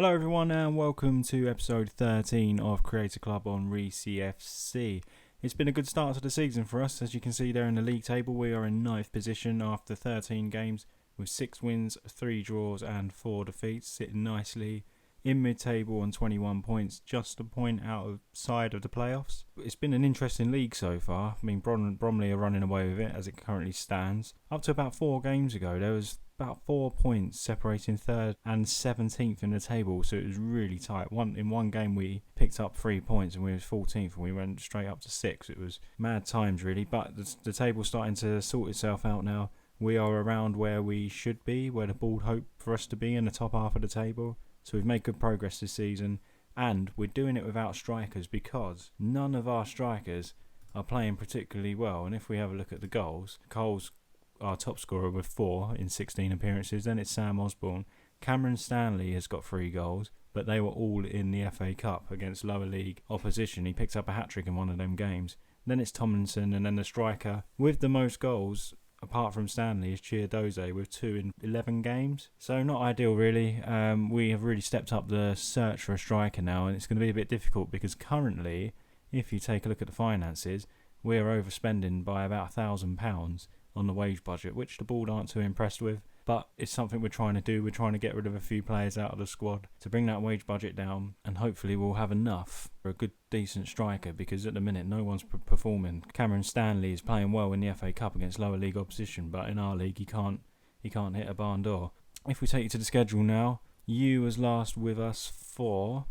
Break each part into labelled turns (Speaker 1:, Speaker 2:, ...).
Speaker 1: Hello everyone and welcome to episode 13 of Creator Club on ReCFC. It's been a good start to the season for us. As you can see there in the league table, we are in 9th position after 13 games with 6 wins, 3 draws and 4 defeats, sitting nicely in mid-table on 21 points, just a point outside of the playoffs. It's been an interesting league so far. I mean, Bromley are running away with it as it currently stands. Up to about 4 games ago, there was about 4 points separating 3rd and 17th in the table, so it was really tight. In one game we picked up 3 points and we was 14th and we went straight up to 6. It was mad times really, but the table's starting to sort itself out now. We are around where we should be, where the board hoped for us to be, in the top half of the table. So we've made good progress this season, and we're doing it without strikers because none of our strikers are playing particularly well. And if we have a look at the goals, Cole's our top scorer with 4 in 16 appearances. Then it's Sam Osborne. Cameron Stanley has got 3 goals, but they were all in the FA Cup against lower league opposition. He picked up a hat-trick in one of them games. Then it's Tomlinson, and then the striker with the most goals, apart from Stanley, is Chiedoze with 2 in 11 games. So not ideal really. We have really stepped up the search for a striker now, and it's going to be a bit difficult because currently, if you take a look at the finances, we're overspending by about £1,000 on the wage budget, which the board aren't too impressed with, but it's something we're trying to do. We're trying to get rid of a few players out of the squad to bring that wage budget down, and hopefully we'll have enough for a good decent striker, because at the minute no one's performing. Cameron Stanley is playing well in the FA Cup against lower league opposition, but in our league he can't hit a barn door. If we take you to the schedule now, you was last with us for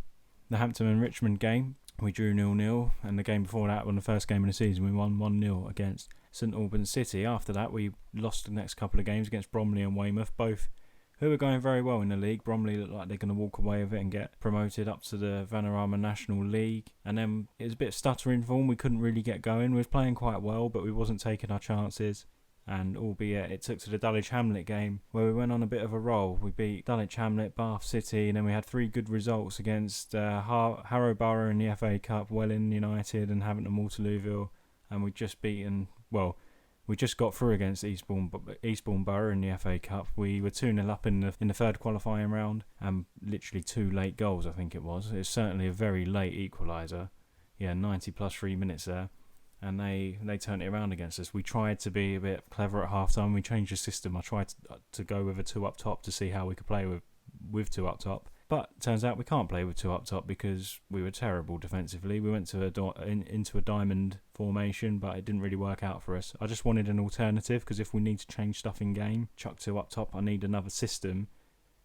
Speaker 1: the Hampton and Richmond game. We drew 0-0, and the game before that, on the first game of the season, we won 1-0 against St Albans City. After that, we lost the next couple of games against Bromley and Weymouth, both who are going very well in the league. Bromley look like they're going to walk away with it and get promoted up to the Vanarama National League. And then it was a bit of stuttering form. We couldn't really get going. We was playing quite well, but we wasn't taking our chances. And albeit it took to the Dulwich Hamlet game where we went on a bit of a roll. We beat Dulwich Hamlet, Bath City, and then we had 3 good results against Harrow Borough in the FA Cup, Welling United and Hampton Waterlooville. And we just got through against Eastbourne Borough in the FA Cup. We were 2-0 up in the 3rd qualifying round, and literally 2 late goals, I think it was. It's certainly a very late equaliser. 90 plus 3 minutes there. And they turned it around against us. We tried to be a bit clever at half-time. We changed the system. I tried to go with a 2 up top to see how we could play with 2 up top. But turns out we can't play with 2 up top because we were terrible defensively. We went to into a diamond formation, but it didn't really work out for us. I just wanted an alternative, because if we need to change stuff in game, chuck 2 up top, I need another system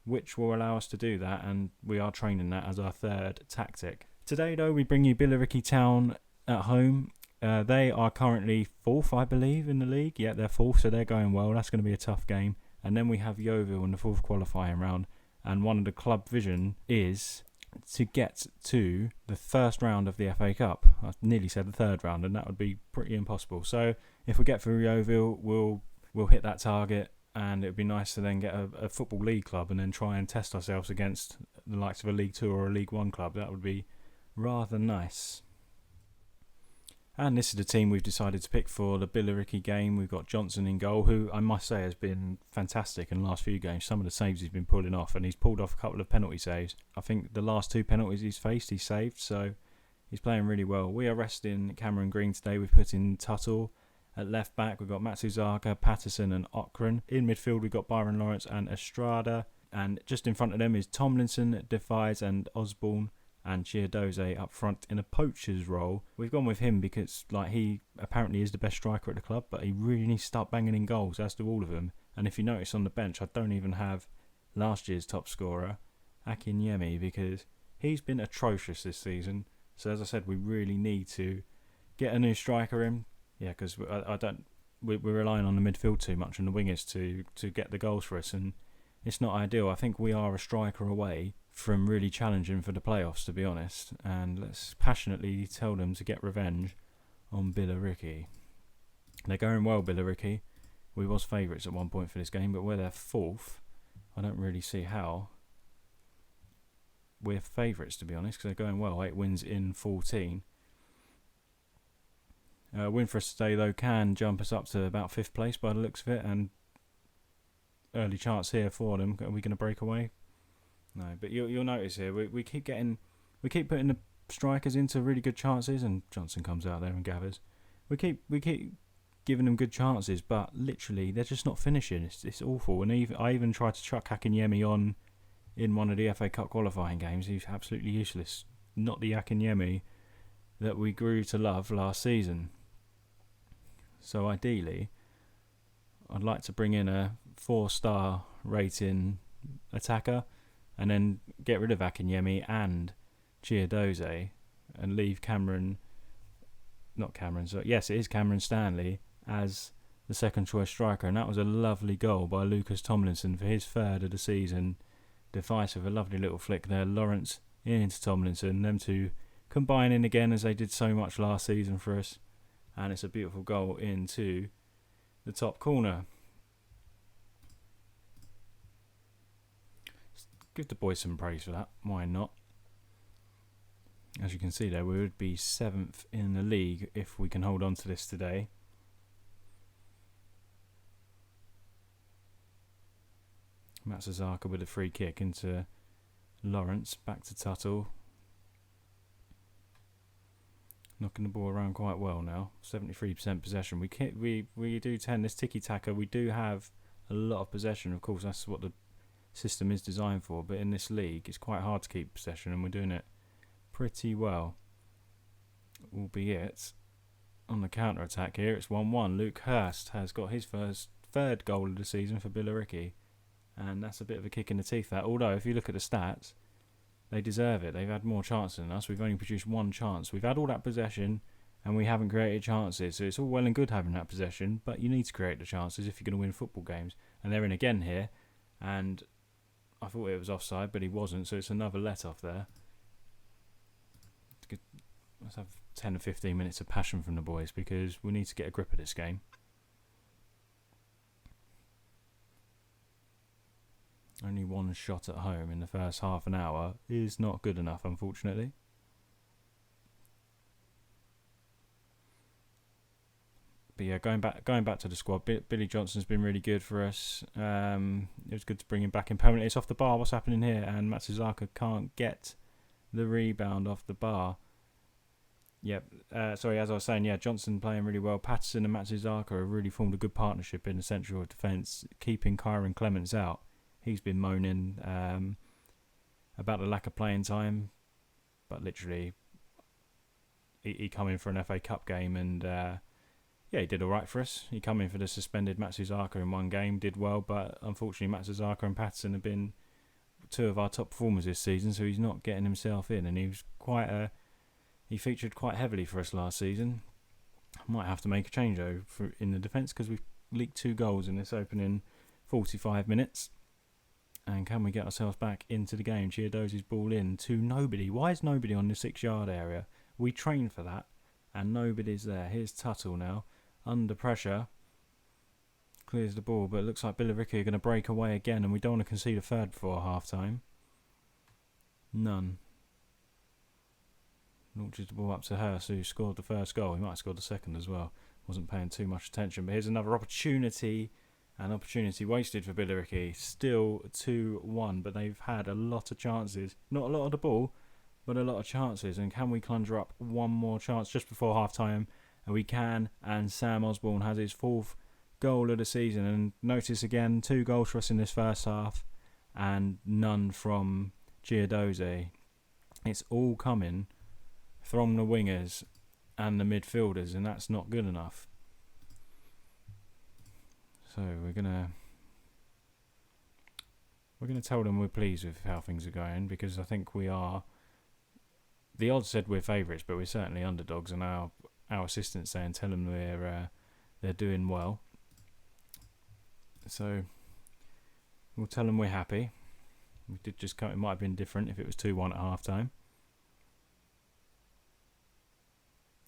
Speaker 1: which will allow us to do that, and we are training that as our 3rd tactic. Today though, we bring you Billericay Town at home. They are currently 4th, I believe, in the league. Yeah, they're 4th, so they're going well. That's going to be a tough game. And then we have Yeovil in the 4th qualifying round. And one of the club vision is to get to the 1st round of the FA Cup. I nearly said the 3rd round, and that would be pretty impossible. So if we get through Yeovil, we'll hit that target. And it would be nice to then get a Football League club and then try and test ourselves against the likes of a League 2 or a League 1 club. That would be rather nice. And this is the team we've decided to pick for the Billericay game. We've got Johnson in goal, who I must say has been fantastic in the last few games. Some of the saves he's been pulling off, and he's pulled off a couple of penalty saves. I think the last 2 penalties he's faced, he's saved, so he's playing really well. We are resting Cameron Green today. We've put in Tuttle. At left back, we've got Matsuzaka, Patterson and Okran. In midfield, we've got Byron Lawrence and Estrada. And just in front of them is Tomlinson, Defies and Osborne. And Chiedoze up front in a poacher's role. We've gone with him because he apparently is the best striker at the club, but he really needs to start banging in goals, as do all of them. And if you notice on the bench, I don't even have last year's top scorer, Akinyemi, because he's been atrocious this season. So as I said, we really need to get a new striker in. Yeah, because we're relying on the midfield too much and the wingers to get the goals for us, and it's not ideal. I think we are a striker away from really challenging for the playoffs, to be honest, and let's passionately tell them to get revenge on Billericay. They're going well, Billericay. We was favourites at one point for this game, but we're their 4th. I don't really see how we're favourites, to be honest, because they're going well. 8 wins in 14. Win for us today, though, can jump us up to about 5th place by the looks of it, and early chance here for them. Are we going to break away? No, but you'll notice here we keep putting the strikers into really good chances, and Johnson comes out there and gathers. We keep giving them good chances, but literally they're just not finishing. It's awful. And I even tried to chuck Akinyemi on in one of the FA Cup qualifying games. He's absolutely useless. Not the Akinyemi that we grew to love last season. So ideally, I'd like to bring in a 4-star rating attacker and then get rid of Akinyemi and Chiedozie and leave Cameron Stanley as the second choice striker. And that was a lovely goal by Lucas Tomlinson for his third of the season. Decisive, a lovely little flick there. Lawrence into Tomlinson, them two combining again as they did so much last season for us. And it's a beautiful goal into the top corner. Give the boys some praise for that. Why not? As you can see there, we would be 7th in the league if we can hold on to this today. Matsuzaka with a free kick into Lawrence. Back to Tuttle. Knocking the ball around quite well now. 73% possession. We do tend this tiki-taka. We do have a lot of possession. Of course, that's what the system is designed for. But in this league, it's quite hard to keep possession, and we're doing it pretty well. Albeit on the counter attack here, it's 1-1. Luke Hurst has got his third goal of the season for Billericay, and that's a bit of a kick in the teeth. That, although if you look at the stats, they deserve it. They've had more chances than us. We've only produced one chance. We've had all that possession and we haven't created chances. So it's all well and good having that possession, but you need to create the chances if you're going to win football games. And they're in again here, and I thought it was offside, but he wasn't. So it's another let-off there. Let's have 10 or 15 minutes of passion from the boys, because we need to get a grip of this game. Only one shot at home in the first half an hour is not good enough, unfortunately. But yeah, going back to the squad, Billy Johnson's been really good for us. It was good to bring him back in permanently. It's off the bar. What's happening here? And Matsuzaka can't get the rebound off the bar. Yep. Sorry, as I was saying, yeah, Johnson playing really well. Patterson and Matsuzaka have really formed a good partnership in the central defence, keeping Kyron Clements out. He's been moaning about the lack of playing time, but literally he come in for an FA Cup game, and yeah, he did all right for us. He come in for the suspended Matsuzaka in one game, did well, but unfortunately Matsuzaka and Patterson have been two of our top performers this season, so he's not getting himself in, and he featured quite heavily for us last season. Might have to make a change though in the defence, because we've leaked 2 goals in this opening 45 minutes. And can we get ourselves back into the game? Chiodozie's ball in to nobody. Why is nobody on the 6-yard area? We trained for that, and nobody's there. Here's Tuttle now, under pressure. Clears the ball, but it looks like Billericay are going to break away again, and we don't want to concede a third before half-time. None. Launches the ball up to Hurst, who scored the first goal. He might have scored the second as well. Wasn't paying too much attention, but here's another opportunity. An opportunity wasted for Billericay. Still 2-1, but they've had a lot of chances. Not a lot of the ball, but a lot of chances. And can we conjure up one more chance just before half-time? And we can. And Sam Osborne has his 4th goal of the season. And notice again, 2 goals for us in this first half, and none from Chiedozie. It's all coming from the wingers and the midfielders, and that's not good enough. So we're gonna tell them we're pleased with how things are going, because I think we are. The odds said we're favourites, but we're certainly underdogs, and our assistants saying tell them they're doing well. So we'll tell them we're happy. We did just come. It might have been different if it was 2-1 at half time.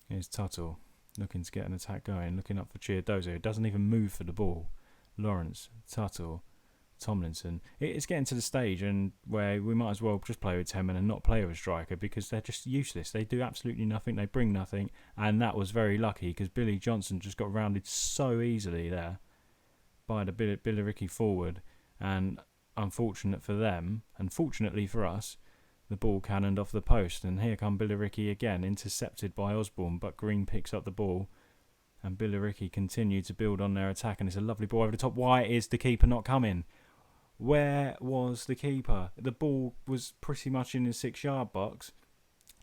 Speaker 1: Here's Tuttle looking to get an attack going, looking up for Chiedozie, who doesn't even move for the ball. Lawrence, Tuttle, Tomlinson. It's getting to the stage and where we might as well just play with 10 men and not play with a striker, because they're just useless. They do absolutely nothing. They bring nothing. And that was very lucky, because Billy Johnson just got rounded so easily there by the Billericay forward. And unfortunate for them, and fortunately for us, the ball cannoned off the post. And here come Billericay again, intercepted by Osborne, but Green picks up the ball. And Billericay continue to build on their attack, and it's a lovely ball over the top. Why is the keeper not coming? Where was the keeper? The ball was pretty much in his 6-yard box,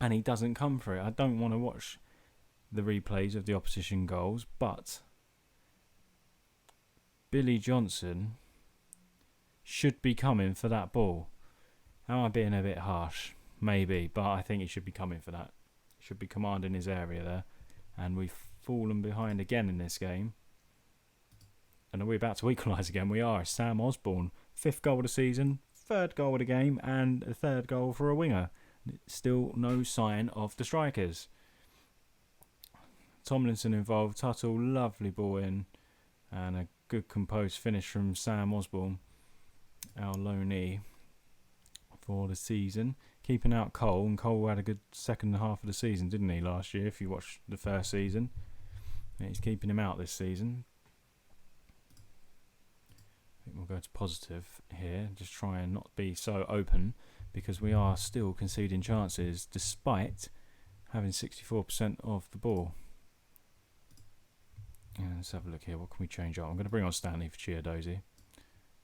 Speaker 1: and he doesn't come for it. I don't want to watch the replays of the opposition goals, but Billy Johnson should be coming for that ball. Am I being a bit harsh? Maybe, but I think he should be coming for that. He should be commanding his area there. And we've fallen behind again in this game. And are we about to equalise again? We are. Sam Osborne, 5th goal of the season, 3rd goal of the game, and a 3rd goal for a winger. Still no sign of the strikers. Tomlinson involved. Tuttle, lovely ball in. And a good composed finish from Sam Osborne, our loanee for the season. Keeping out Cole, and Cole had a good second half of the season, didn't he, last year, if you watched the first season. And he's keeping him out this season. I think we'll go to positive here, just try and not be so open, because we are still conceding chances despite having 64% of the ball. And let's have a look here. What can we change up? I'm going to bring on Stanley for Chiadozi.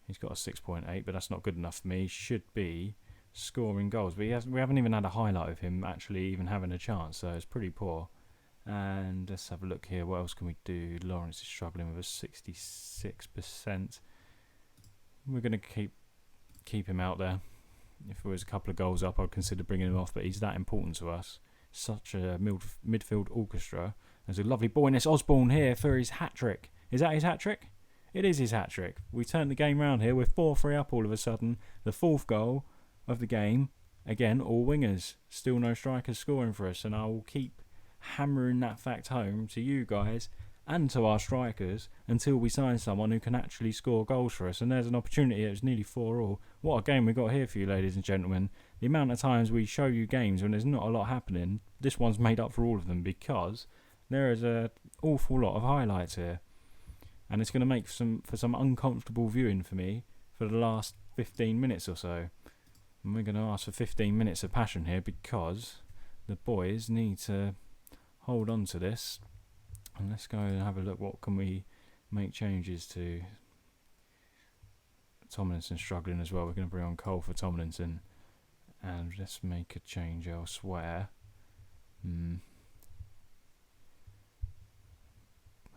Speaker 1: He's got a 6.8, but that's not good enough for me. He should be scoring goals, but we haven't even had a highlight of him actually even having a chance, so it's pretty poor. And let's have a look here. What else can we do? Lawrence is struggling with a 66%. We're going to keep him out there. If there was a couple of goals up, I'd consider bringing him off, but he's that important to us. Such a midfield orchestra. There's a lovely ball in this Osborne here for his hat-trick. Is that his hat-trick? It is his hat-trick. We turned the game round here. We're 4-3 up all of a sudden. The 4th goal of the game. Again, all wingers. Still no strikers scoring for us. And I will keep hammering that fact home to you guys and to our strikers until we sign someone who can actually score goals for us. And there's an opportunity. It was nearly 4-4. What a game we got here for you, ladies and gentlemen. The amount of times we show you games when there's not a lot happening, this one's made up for all of them, because there is an awful lot of highlights here. And it's going to make for some uncomfortable viewing for me for the last 15 minutes or so. And we're going to ask for 15 minutes of passion here, because the boys need to hold on to this. And let's go and have a look. What can we make changes to? Tomlinson struggling as well. We're going to bring on Cole for Tomlinson. And let's make a change elsewhere.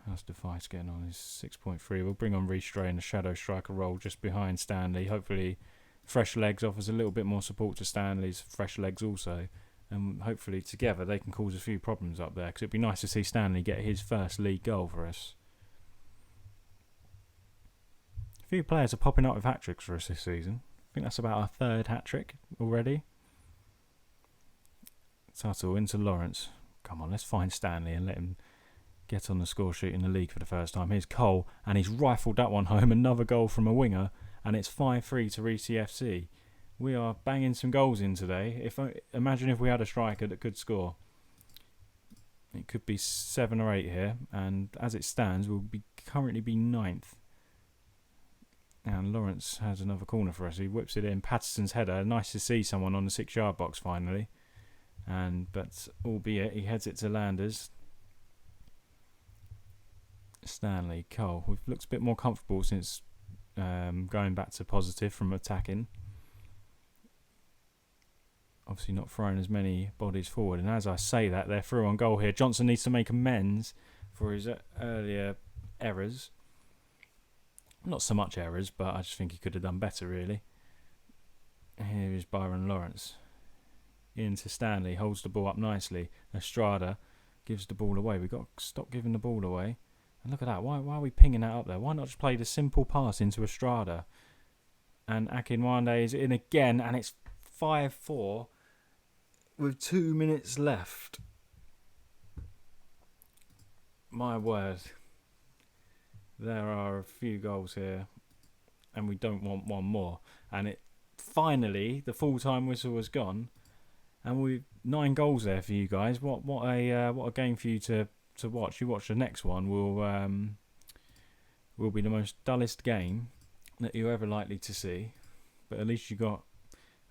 Speaker 1: How's Device getting on? He's 6.3. We'll bring on Restray in the shadow striker role just behind Stanley. Hopefully fresh legs offers a little bit more support to Stanley's fresh legs also. And hopefully together they can cause a few problems up there, because it'd be nice to see Stanley get his first league goal for us. A few players are popping up with hat-tricks for us this season. I think that's about our 3rd hat-trick already. Tuttle into Lawrence. Come on, let's find Stanley and let him get on the score sheet in the league for the first time. Here's Cole, and he's rifled that one home. Another goal from a winger, and it's 5-3 to RCFC. We are banging some goals in today. Imagine if we had a striker that could score. It could be 7 or 8 here, and as it stands, we'll currently be 9th. And Lawrence has another corner for us. He whips it in. Patterson's header. Nice to see someone on the 6-yard box finally. But albeit he heads it to Landers. Stanley, Cole. We've looked a bit more comfortable since going back to positive from attacking. Obviously not throwing as many bodies forward. And as I say that, they're through on goal here. Johnson needs to make amends for his earlier errors. Not so much errors, but I just think he could have done better, really. Here is Byron Lawrence. Into Stanley, holds the ball up nicely. Estrada gives the ball away. We've got to stop giving the ball away. And look at that. Why are we pinging that up there? Why not just play the simple pass into Estrada? And Akinwande is in again, and it's 5-4 with 2 minutes left. My word. There are a few goals here, and we don't want one more. And it finally, the full-time whistle was gone, and we 9 goals there for you guys. What a game for you to watch. You watch the next one. Will be the most dullest game that you're ever likely to see. but at least you got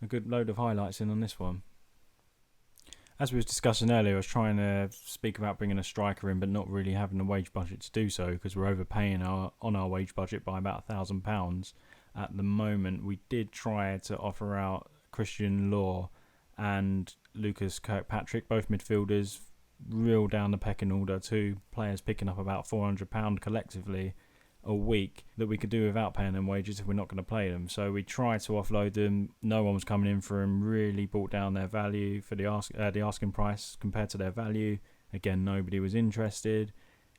Speaker 1: a good load of highlights in on this one. As we was discussing earlier, I was trying to speak about bringing a striker in, but not really having a wage budget to do so because we're overpaying on our wage budget by about £1,000 at the moment. We did try to offer out Christian Law and Lucas Kirkpatrick, both midfielders, real down the pecking order, 2 players picking up about £400 collectively a week that we could do without paying them wages if we're not going to play them. So we tried to offload them. No one was coming in for them. Really brought down their value for the asking price compared to their value. Again, nobody was interested.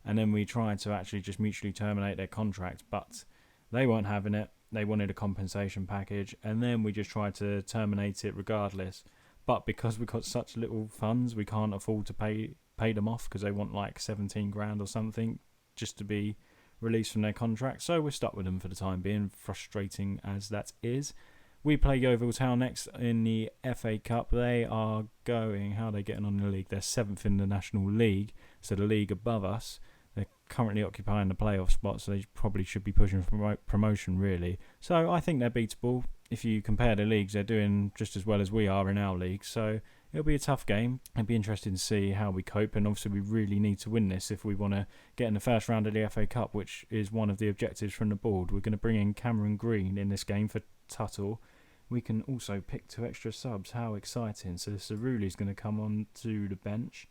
Speaker 1: And then we tried to actually just mutually terminate their contract, but they weren't having it. They wanted a compensation package, and then we just tried to terminate it regardless. But because we've got such little funds, we can't afford to pay them off because they want like 17 grand or something just to be released from their contract. So we're stuck with them for the time being, frustrating as that is. We play Yeovil Town next in the FA Cup. They are going, how are they getting on in the league? They're 7th in the National League, so the league above us. They're currently occupying the playoff spot, so they probably should be pushing for promotion, really. So I think they're beatable. If you compare the leagues, they're doing just as well as we are in our league. So it'll be a tough game. It'll be interesting to see how we cope. And obviously, we really need to win this if we want to get in the first round of the FA Cup, which is one of the objectives from the board. We're going to bring in Cameron Green in this game for Tuttle. We can also pick 2 extra subs. How exciting. So Ceruli's going to come on to the bench.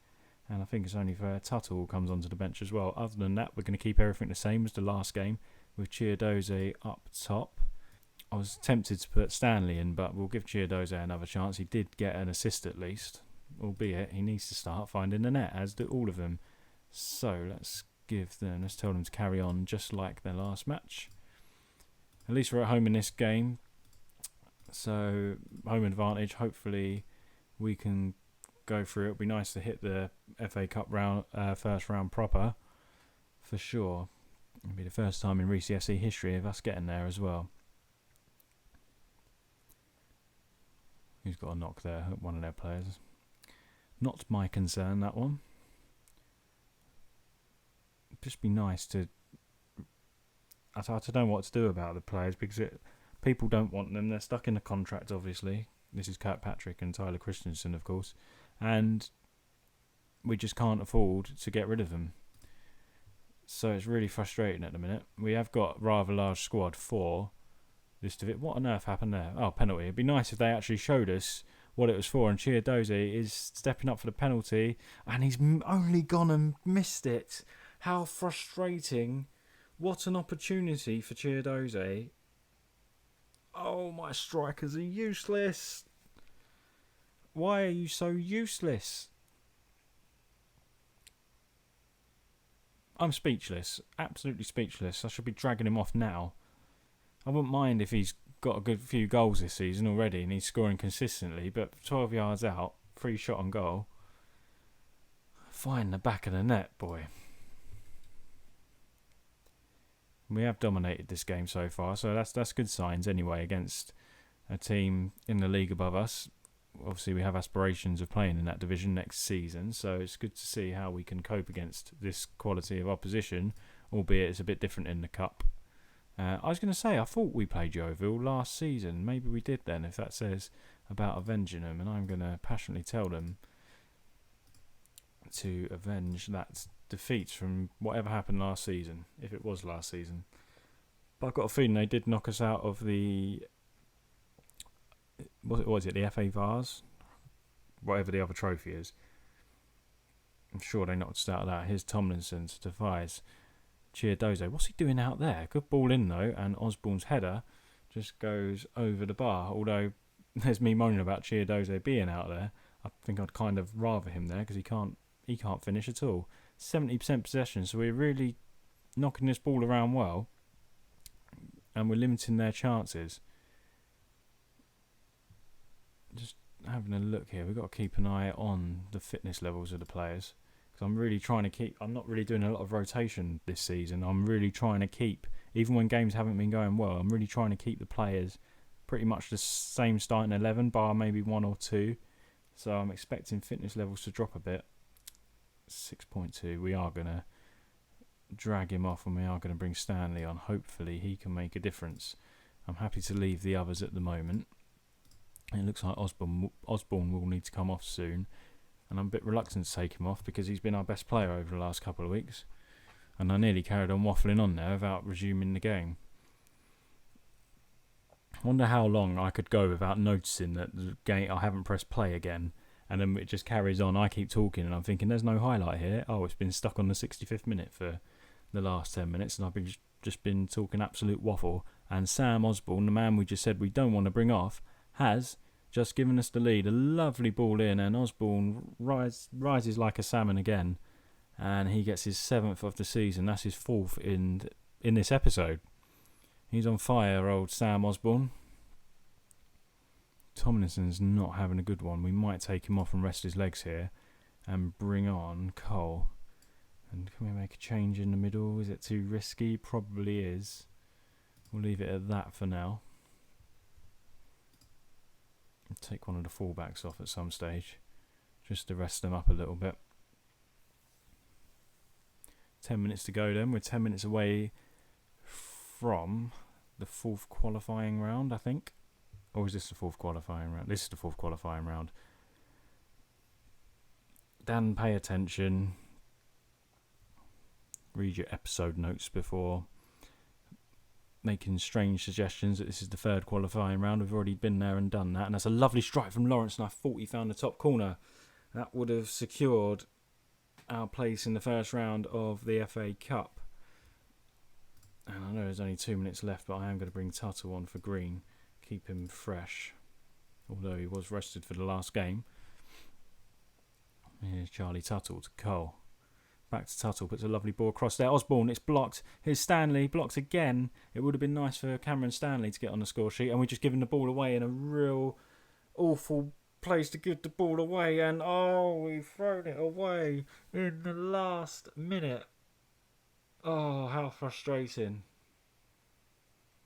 Speaker 1: And I think it's only for Tuttle comes onto the bench as well. Other than that, we're going to keep everything the same as the last game with Chiedoze up top. I was tempted to put Stanley in, but we'll give Chiedoze another chance. He did get an assist at least, albeit he needs to start finding the net, as do all of them. So let's tell them to carry on just like their last match. At least we're at home in this game. So home advantage. Hopefully we can go through. It'll be nice to hit the FA Cup first round proper, for sure. It'll be the first time in RCFC history of us getting there as well. Who's got a knock there? One of their players. Not my concern, that one. Just be nice to... I don't know what to do about the players because people don't want them. They're stuck in a contract, obviously. This is Kirkpatrick and Tyler Christensen, of course. And we just can't afford to get rid of them. So it's really frustrating at the minute. We have got a rather large squad for this of it. What on earth happened there? Oh, penalty. It'd be nice if they actually showed us what it was for. And Chiedoze is stepping up for the penalty, and he's only gone and missed it. How frustrating. What an opportunity for Chiedoze. Oh, my strikers are useless. Why are you so useless? I'm speechless. Absolutely speechless. I should be dragging him off now. I wouldn't mind if he's got a good few goals this season already and he's scoring consistently, but 12 yards out, 3 shot on goal. Find the back of the net, boy. We have dominated this game so far, so that's good signs anyway against a team in the league above us. Obviously, we have aspirations of playing in that division next season, so it's good to see how we can cope against this quality of opposition, albeit it's a bit different in the cup. I was going to say, I thought we played Yeovil last season. Maybe we did then, if that says about avenging them, and I'm going to passionately tell them to avenge that defeat from whatever happened last season, if it was last season. But I've got a feeling they did knock us out of the... What was it, the FA Vars? Whatever the other trophy is. I'm sure they knocked us out of that. Here's Tomlinson to Defies. Chiedoze. What's he doing out there? Good ball in though, and Osborne's header just goes over the bar. Although there's me moaning about Chiedoze being out there. I think I'd kind of rather him there because he can't finish at all. 70% possession, so we're really knocking this ball around well, and we're limiting their chances. Just having a look here, we've got to keep an eye on the fitness levels of the players. Because I'm really trying to keep... I'm not really doing a lot of rotation this season. I'm really trying to keep... Even when games haven't been going well, I'm really trying to keep the players pretty much the same starting 11, bar maybe 1 or 2. So I'm expecting fitness levels to drop a bit. 6.2. We are going to drag him off and we are going to bring Stanley on. Hopefully he can make a difference. I'm happy to leave the others at the moment. It looks like Osborne will need to come off soon, and I'm a bit reluctant to take him off because he's been our best player over the last couple of weeks, and I nearly carried on waffling on there without resuming the game. I wonder how long I could go without noticing that the game I haven't pressed play again, and then it just carries on. I keep talking and I'm thinking there's no highlight here. Oh, it's been stuck on the 65th minute for the last 10 minutes and I've just been talking absolute waffle, and Sam Osborne, the man we just said we don't want to bring off, has just given us the lead. A lovely ball in, and Osborne rises like a salmon again, and he gets his 7th of the season. That's his 4th in this episode. He's on fire, old Sam Osborne. Tomlinson's not having a good one. We might take him off and rest his legs here and bring on Cole. And can we make a change in the middle? Is it too risky? Probably is. We'll leave it at that for now. Take one of the fullbacks off at some stage, just to rest them up a little bit. 10 minutes to go then. We're 10 minutes away from the 4th qualifying round, I think. Or is this the 4th qualifying round? This is the 4th qualifying round. Dan, pay attention. Read your episode notes before making strange suggestions that this is the 3rd qualifying round. We've already been there and done that. And that's a lovely strike from Lawrence, and I thought he found the top corner. That would have secured our place in the first round of the FA Cup. And I know there's only 2 minutes left, but I am going to bring Tuttle on for Green. Keep him fresh, although he was rested for the last game. Here's Charlie Tuttle to Cole. Back to Tuttle, puts a lovely ball across there. Osborne, it's blocked. Here's Stanley, blocked again. It would have been nice for Cameron Stanley to get on the score sheet, and we're just giving the ball away in a real awful place to give the ball away, and we've thrown it away in the last minute. Oh, how frustrating.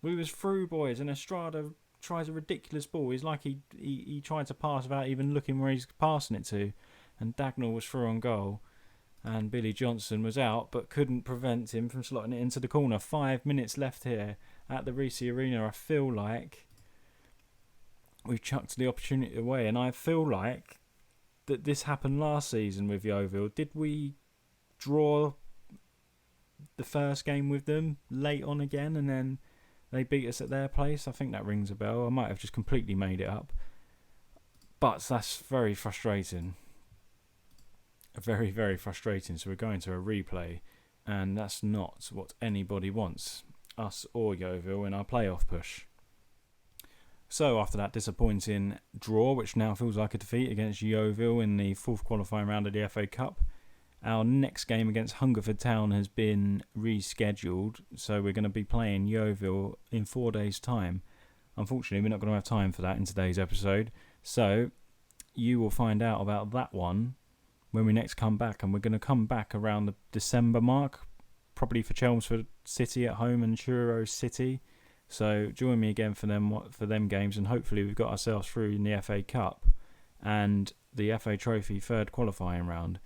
Speaker 1: We was through, boys, and Estrada tries a ridiculous ball. He's like he tried to pass without even looking where he's passing it to, and Dagnall was through on goal, and Billy Johnson was out but couldn't prevent him from slotting it into the corner. 5 minutes left here at the Reece Arena. I feel like we've chucked the opportunity away, and I feel like that this happened last season with Yeovil. Did we draw the first game with them late on again, and then they beat us at their place? I think that rings a bell. I might have just completely made it up. But that's very frustrating. Very, very frustrating. So we're going to a replay, and that's not what anybody wants, us or Yeovil, in our playoff push. So after that disappointing draw, which now feels like a defeat against Yeovil in the 4th qualifying round of the FA Cup, our next game against Hungerford Town has been rescheduled, so we're going to be playing Yeovil in 4 days' time. Unfortunately, we're not going to have time for that in today's episode, so you will find out about that one when we next come back, and we're going to come back around the December mark, probably for Chelmsford City at home and Truro City. So join me again for them games, and hopefully we've got ourselves through in the FA Cup and the FA Trophy 3rd qualifying round.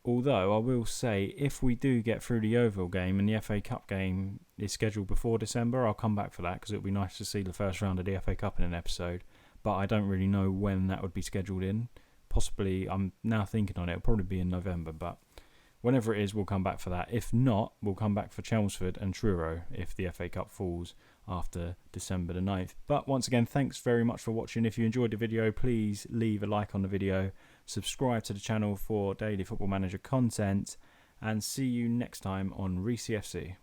Speaker 1: Although I will say, if we do get through the Yeovil game and the FA Cup game is scheduled before December, I'll come back for that, because it would be nice to see the first round of the FA Cup in an episode. But I don't really know when that would be scheduled in. Possibly, I'm now thinking on it, it'll probably be in November, but whenever it is, we'll come back for that. If not, we'll come back for Chelmsford and Truro if the FA Cup falls after December the 9th. But once again, thanks very much for watching. If you enjoyed the video, please leave a like on the video, subscribe to the channel for daily Football Manager content, and see you next time on ReCFC.